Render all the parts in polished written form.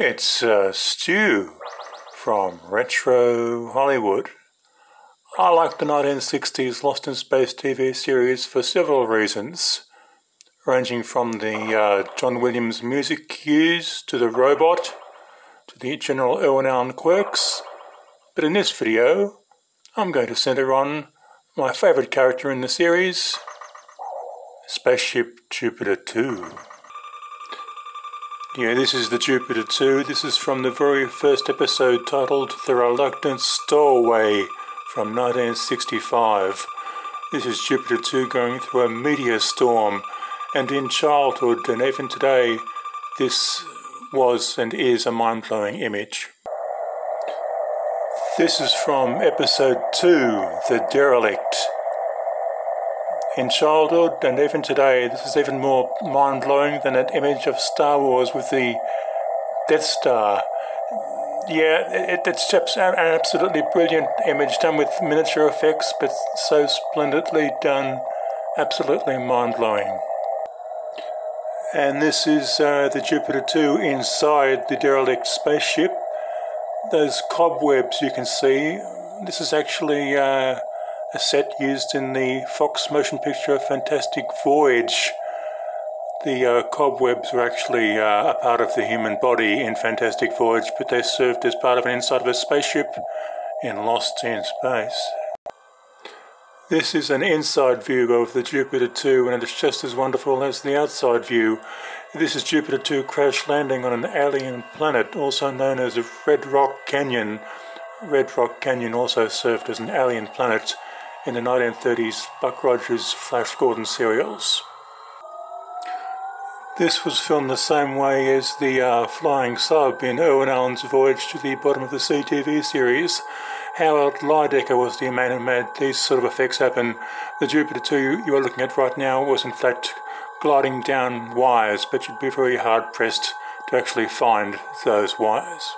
It's Stu from Retro Hollywood. I like the 1960s Lost in Space TV series for several reasons, ranging from the John Williams music cues to the robot to the General Irwin Allen quirks. But in this video, I'm going to centre on my favourite character in the series, Spaceship Jupiter 2. Yeah, this is the Jupiter 2. This is from the very first episode titled The Reluctant Stowaway from 1965. This is Jupiter 2 going through a meteor storm, and in childhood and even today, this was and is a mind-blowing image. This is from episode 2, The Derelict. In childhood and even today, this is even more mind-blowing than that image of Star Wars with the Death Star. Yeah, it's an absolutely brilliant image done with miniature effects, but so splendidly done, absolutely mind-blowing. And this is the Jupiter 2 inside the derelict spaceship. Those cobwebs you can see, this is actually a set used in the Fox motion picture Fantastic Voyage. The cobwebs were actually a part of the human body in Fantastic Voyage, but they served as part of an inside of a spaceship in Lost in Space. This is an inside view of the Jupiter 2, and it's just as wonderful as the outside view. This is Jupiter 2 crash landing on an alien planet, also known as Red Rock Canyon. Red Rock Canyon also served as an alien planet in the 1930s Buck Rogers Flash Gordon serials. This was filmed the same way as the flying sub in Irwin Allen's Voyage to the Bottom of the Sea TV series. Howard Lydecker was the man who made these sort of effects happen. The Jupiter 2 you are looking at right now was in fact gliding down wires, but you'd be very hard pressed to actually find those wires.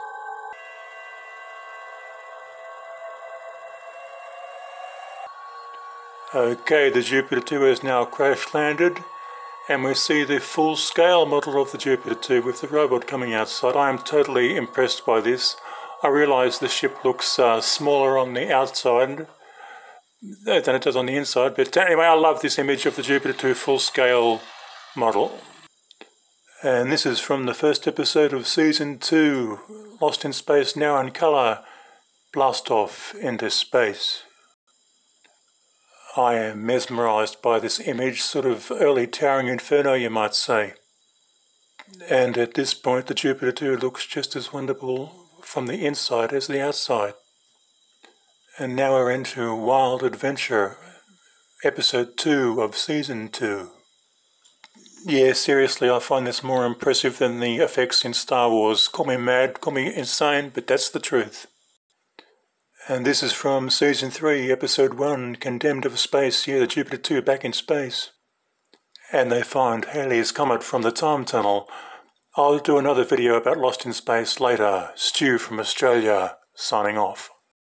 Okay, the Jupiter 2 has now crash landed, and we see the full-scale model of the Jupiter 2 with the robot coming outside. I am totally impressed by this. I realise the ship looks smaller on the outside than it does on the inside, but anyway, I love this image of the Jupiter 2 full-scale model. And this is from the first episode of Season 2, Lost in Space Now in Colour, Blast Off into Space. I am mesmerised by this image, sort of early Towering Inferno you might say. And at this point the Jupiter 2 looks just as wonderful from the inside as the outside. And now we're into Wild Adventure, episode 2 of season 2. Yeah, seriously, I find this more impressive than the effects in Star Wars. Call me mad, call me insane, but that's the truth. And this is from season 3, episode 1, Condemned of Space. Yeah, the Jupiter 2 back in space. And they find Halley's Comet from the time tunnel. I'll do another video about Lost in Space later. Stu from Australia, signing off.